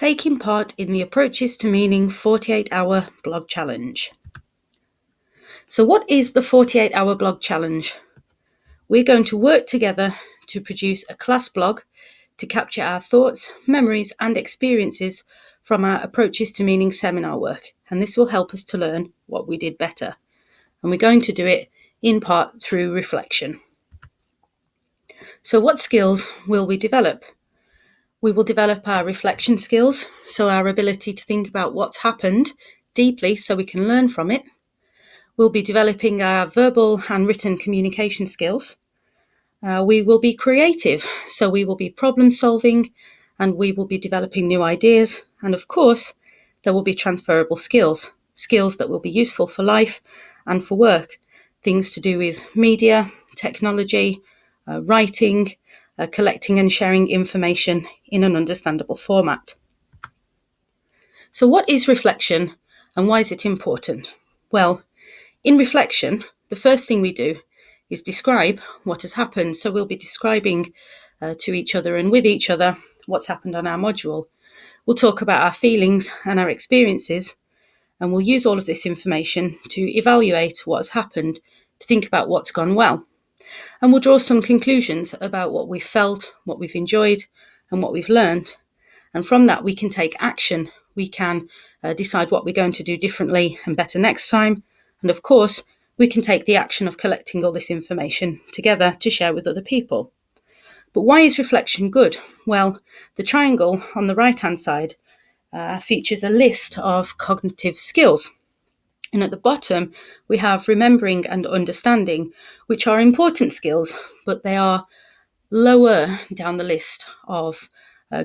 taking part in the Approaches to Meaning 48-hour blog challenge. So what is the 48-hour blog challenge? We're going to work together to produce a class blog to capture our thoughts, memories and experiences from our Approaches to Meaning seminar work, and this will help us to learn what we did better. And we're going to do it in part through reflection. So what skills will we develop? We will develop our reflection skills, so our ability to think about what's happened deeply so we can learn from it. We'll be developing our verbal and written communication skills. We will be creative, so we will be problem solving and we will be developing new ideas. And of course, there will be transferable skills that will be useful for life and for work. Things to do with media, technology, writing, collecting and sharing information in an understandable format. So what is reflection and why is it important? Well, in reflection, the first thing we do is describe what has happened. So we'll be describing to each other and with each other what's happened on our module. We'll talk about our feelings and our experiences, and we'll use all of this information to evaluate what has happened, to think about what's gone well. And we'll draw some conclusions about what we've felt, what we've enjoyed, and what we've learned. And from that, we can take action. We can decide what we're going to do differently and better next time. And of course, we can take the action of collecting all this information together to share with other people. But why is reflection good? Well, the triangle on the right-hand side features a list of cognitive skills. And at the bottom, we have remembering and understanding, which are important skills, but they are lower down the list of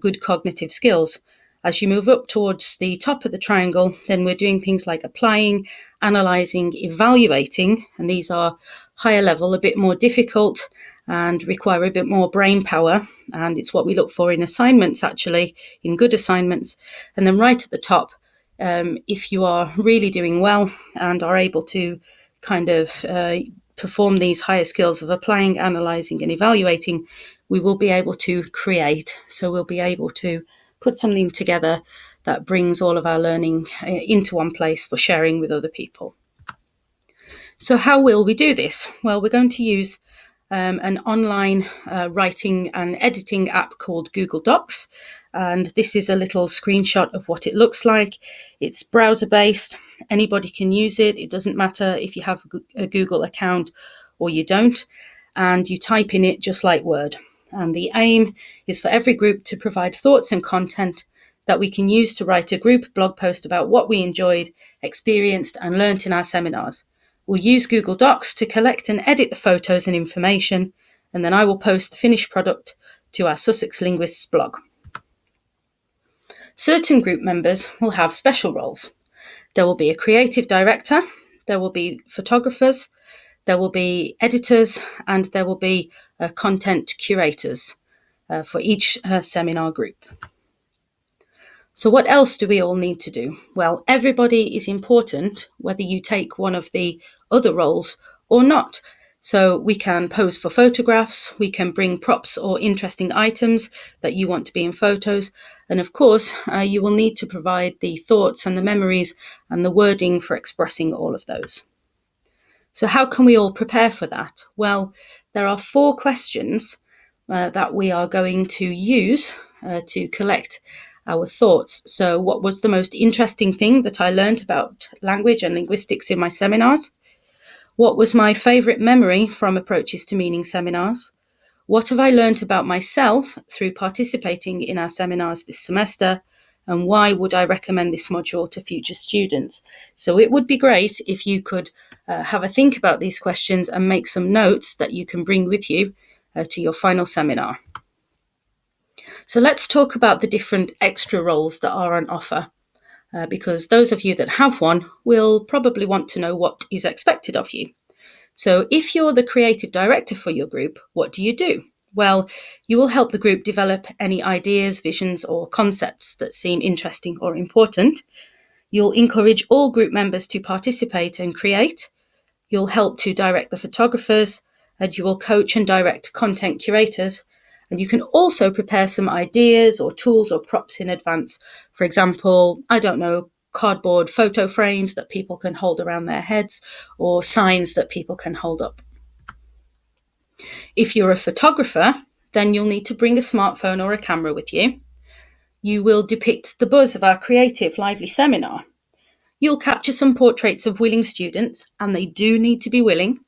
good cognitive skills. As you move up towards the top of the triangle, then we're doing things like applying, analysing, evaluating, and these are higher level, a bit more difficult and require a bit more brain power, and it's what we look for in assignments actually, in good assignments. And then right at the top, if you are really doing well and are able to kind of perform these higher skills of applying, analysing and evaluating, we will be able to create. So we'll be able to put something together that brings all of our learning into one place for sharing with other people. So how will we do this? Well, we're going to use an online writing and editing app called Google Docs. And this is a little screenshot of what it looks like. It's browser-based. Anybody can use it. It doesn't matter if you have a Google account or you don't. And you type in it just like Word. And the aim is for every group to provide thoughts and content that we can use to write a group blog post about what we enjoyed, experienced, and learnt in our seminars. We'll use Google Docs to collect and edit the photos and information, and then I will post the finished product to our Sussex Linguists blog. Certain group members will have special roles. There will be a creative director, there will be photographers, there will be editors, and there will be content curators for each seminar group. So what else do we all need to do? Well, everybody is important, whether you take one of the other roles or not. So we can pose for photographs, we can bring props or interesting items that you want to be in photos. And of course, you will need to provide the thoughts and the memories and the wording for expressing all of those. So how can we all prepare for that? Well, there are 4 questions that we are going to use to collect our thoughts. So what was the most interesting thing that I learned about language and linguistics in my seminars? What was my favourite memory from Approaches to Meaning seminars? What have I learned about myself through participating in our seminars this semester? And why would I recommend this module to future students? So it would be great if you could have a think about these questions and make some notes that you can bring with you to your final seminar. So let's talk about the different extra roles that are on offer, because those of you that have one will probably want to know what is expected of you. So if you're the creative director for your group, what do you do? Well, you will help the group develop any ideas, visions, or concepts that seem interesting or important. You'll encourage all group members to participate and create. You'll help to direct the photographers, and you will coach and direct content curators. And you can also prepare some ideas or tools or props in advance. For example, I don't know, cardboard photo frames that people can hold around their heads, or signs that people can hold up. If you're a photographer, then you'll need to bring a smartphone or a camera with you. You will depict the buzz of our creative, lively seminar. You'll capture some portraits of willing students, and they do need to be willing.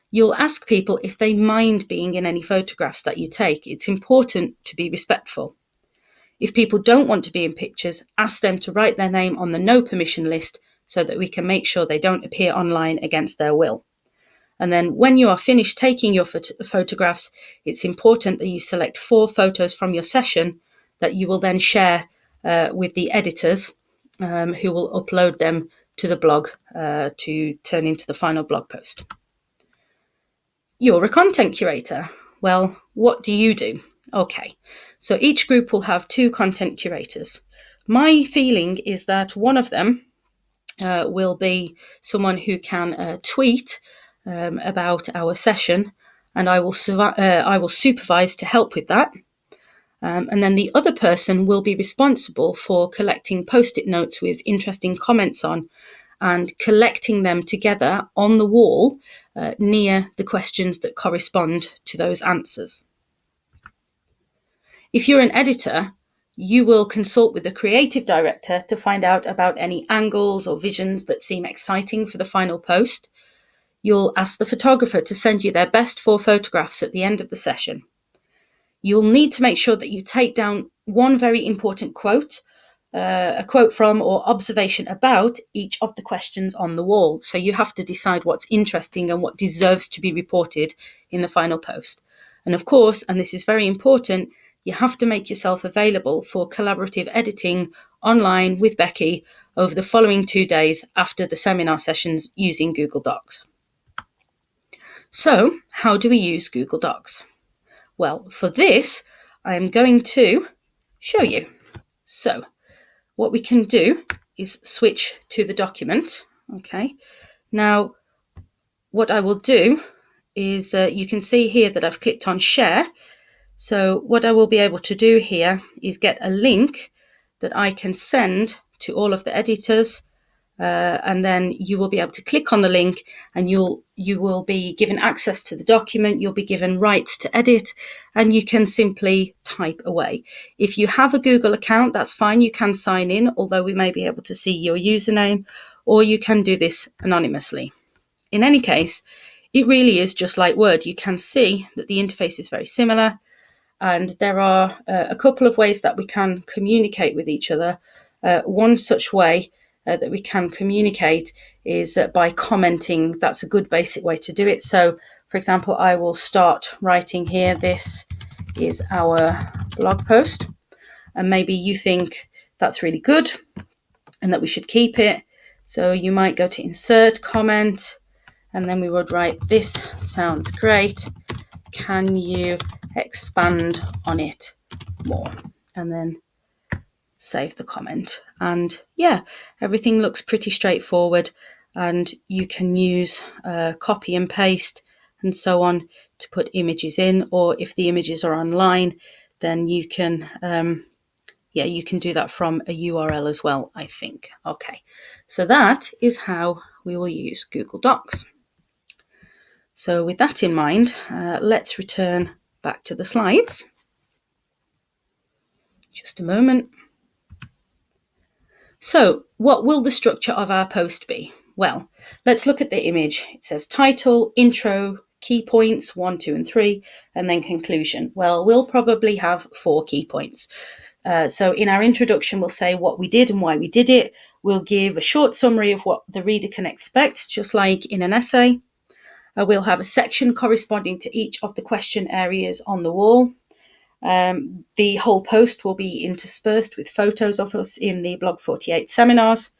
You'll ask people if they mind being in any photographs that you take. It's important to be respectful. If people don't want to be in pictures, ask them to write their name on the no permission list so that we can make sure they don't appear online against their will. And then when you are finished taking your photographs, it's important that you select 4 photos from your session that you will then share with the editors who will upload them to the blog to turn into the final blog post. You're a content curator. Well, what do you do? Okay, so each group will have 2 content curators. My feeling is that one of them will be someone who can tweet about our session, and I will supervise to help with that. And then the other person will be responsible for collecting post-it notes with interesting comments on and collecting them together on the wall near the questions that correspond to those answers. If you're an editor, you will consult with the creative director to find out about any angles or visions that seem exciting for the final post. You'll ask the photographer to send you their best 4 photographs at the end of the session. You'll need to make sure that you take down one very important quote, a quote from or observation about each of the questions on the wall. So you have to decide what's interesting and what deserves to be reported in the final post. And of course, and this is very important, you have to make yourself available for collaborative editing online with Becky over the following 2 days after the seminar sessions using Google Docs. So, how do we use Google Docs? Well, for this, I'm going to show you. So, what we can do is switch to the document. Okay. Now, what I will do is you can see here that I've clicked on share. So what I will be able to do here is get a link that I can send to all of the editors, and then you will be able to click on the link and you will be given access to the document. You'll be given rights to edit, and you can simply type away. If you have a Google account, that's fine. You can sign in, although we may be able to see your username, or you can do this anonymously. In any case, it really is just like Word. You can see that the interface is very similar. And there are a couple of ways that we can communicate with each other. One such way that we can communicate is by commenting. That's a good basic way to do it. So, for example, I will start writing here, this is our blog post. And maybe you think that's really good and that we should keep it. So you might go to insert comment, and then we would write, this sounds great. Can you expand on it more? And then save the comment. And yeah, everything looks pretty straightforward, and you can use copy and paste and so on to put images in, or if the images are online, then you can you can do that from a URL as well, I think. Okay, so that is how we will use Google Docs. So with that in mind, let's return back to the slides. Just a moment. So what will the structure of our post be? Well, let's look at the image. It says title, intro, key points, 1, 2, and 3, and then conclusion. Well, we'll probably have 4 key points. So in our introduction, we'll say what we did and why we did it. We'll give a short summary of what the reader can expect, just like in an essay. We'll have a section corresponding to each of the question areas on the wall. The whole post will be interspersed with photos of us in the Blog 48 seminars.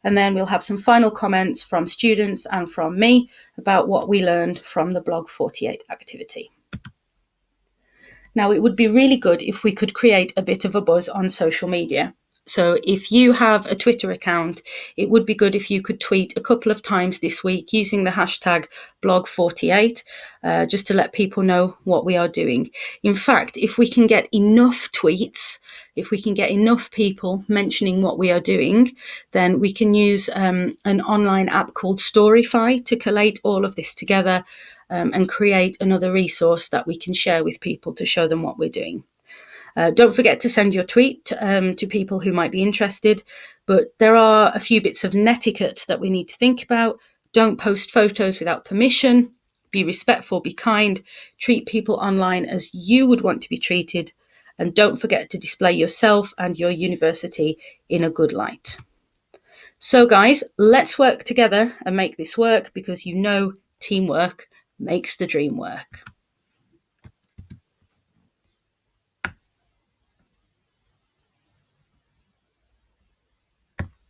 And then we'll have some final comments from students and from me about what we learned from the Blog 48 activity. Now, it would be really good if we could create a bit of a buzz on social media. So if you have a Twitter account, it would be good if you could tweet a couple of times this week using the hashtag blog48, just to let people know what we are doing. In fact, if we can get enough tweets, if we can get enough people mentioning what we are doing, then we can use an online app called Storyfy to collate all of this together and create another resource that we can share with people to show them what we're doing. Don't forget to send your tweet to people who might be interested, but there are a few bits of netiquette that we need to think about. Don't post photos without permission. Be respectful, be kind, treat people online as you would want to be treated, and don't forget to display yourself and your university in a good light. So guys, let's work together and make this work, because teamwork makes the dream work.